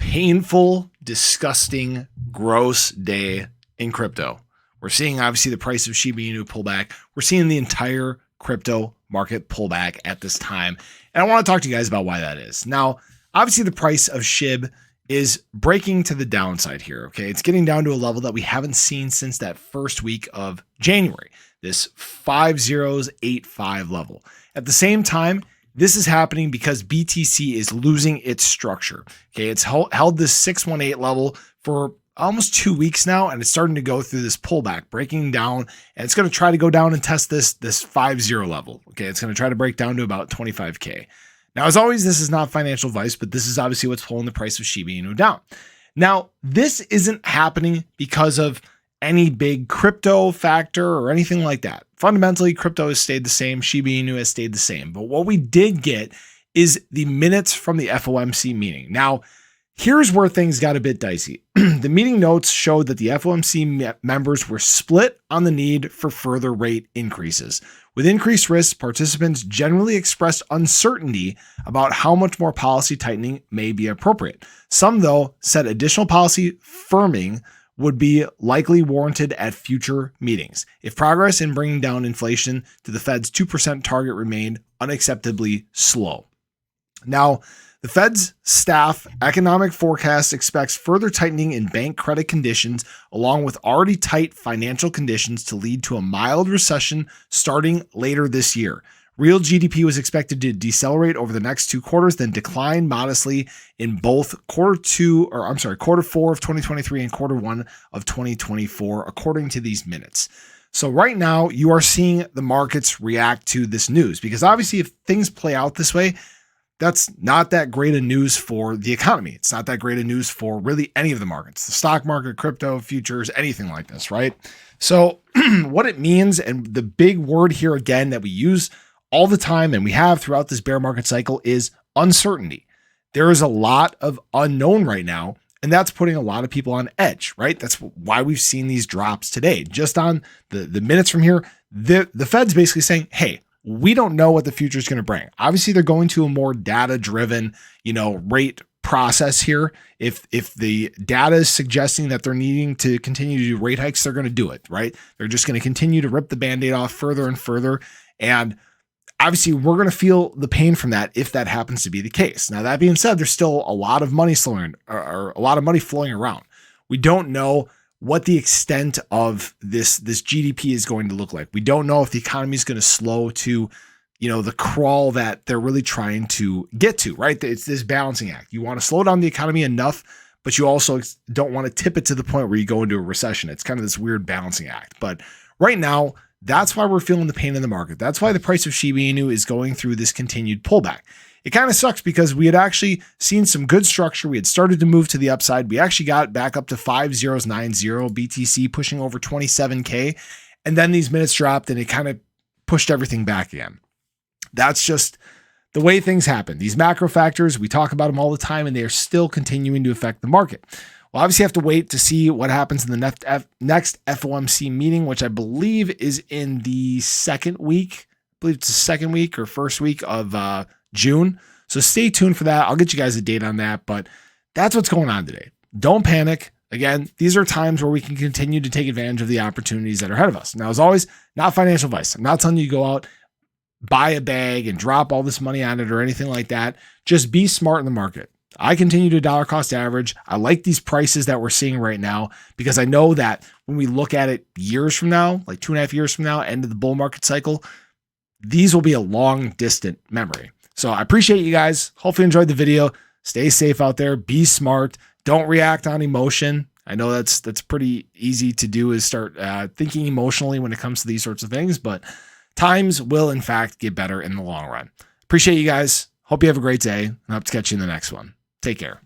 painful, disgusting, gross day in crypto. We're seeing obviously the price of Shiba Inu pull back. We're seeing the entire crypto market pull back at this time. And I want to talk to you guys about why that is. Now, obviously the price of SHIB is breaking to the downside here. Okay. It's getting down to a level that we haven't seen since that first week of January, this 5085 level. At the same time, this is happening because BTC is losing its structure. Okay. It's held this 618 level for almost 2 weeks now, and it's starting to go through this pullback, breaking down, and it's going to try to go down and test this 50 level. Okay. It's going to try to break down to about 25K. Now, as always, this is not financial advice, but this is obviously what's pulling the price of Shiba Inu down. Now, this isn't happening because of any big crypto factor or anything like that. Fundamentally, crypto has stayed the same. Shiba Inu has stayed the same. But what we did get is the minutes from the FOMC meeting. Now, here's where things got a bit dicey. The meeting notes showed that the FOMC members were split on the need for further rate increases. With increased risks, participants generally expressed uncertainty about how much more policy tightening may be appropriate. Some, though, said additional policy firming would be likely warranted at future meetings if progress in bringing down inflation to the Fed's 2% target remained unacceptably slow. Now, the Fed's staff economic forecast expects further tightening in bank credit conditions, along with already tight financial conditions, to lead to a mild recession starting later this year. Real GDP was expected to decelerate over the next 2 quarters, then decline modestly in both quarter 4 of 2023 and quarter 1 of 2024, according to these minutes. So right now, you are seeing the markets react to this news, because obviously if things play out this way, that's not that great of news for the economy. It's not that great of news for really any of the markets, the stock market, crypto, futures, anything like this, right? So what it means, and the big word here again that we use all the time and we have throughout this bear market cycle, is uncertainty. There is a lot of unknown right now, and that's putting a lot of people on edge, right? That's why we've seen these drops today. Just on the minutes from here, the Fed's basically saying, hey, we don't know what the future is going to bring. Obviously, they're going to a more data-driven, rate process here. If the data is suggesting that they're needing to continue to do rate hikes, they're going to do it, right? They're just going to continue to rip the Band-Aid off further and further. And obviously, we're going to feel the pain from that if that happens to be the case. Now, that being said, there's still a lot of money flowing around. We don't know what the extent of this GDP is going to look like. We don't know if the economy is going to slow to, the crawl that they're really trying to get to, right? It's this balancing act. You want to slow down the economy enough, but you also don't want to tip it to the point where you go into a recession. It's kind of this weird balancing act. But right now, that's why we're feeling the pain in the market. That's why the price of Shiba Inu is going through this continued pullback. It kind of sucks because we had actually seen some good structure. We had started to move to the upside. We actually got back up to 5090 BTC, pushing over 27K. And then these minutes dropped and it kind of pushed everything back again. That's just the way things happen. These macro factors, we talk about them all the time, and they are still continuing to affect the market. We'll obviously have to wait to see what happens in the next FOMC meeting, which I believe is in the second week. I believe it's the second week or first week of June. So stay tuned for that. I'll get you guys a date on that, but that's what's going on today. Don't panic. Again, these are times where we can continue to take advantage of the opportunities that are ahead of us. Now, as always, not financial advice. I'm not telling you to go out, buy a bag and drop all this money on it or anything like that. Just be smart in the market. I continue to dollar cost average. I like these prices that we're seeing right now because I know that when we look at it years from now, like 2.5 years from now, end of the bull market cycle, these will be a long distant memory. So I appreciate you guys. Hopefully you enjoyed the video. Stay safe out there. Be smart. Don't react on emotion. I know that's pretty easy to do, is start thinking emotionally when it comes to these sorts of things, but times will in fact get better in the long run. Appreciate you guys. Hope you have a great day, and hope to catch you in the next one. Take care.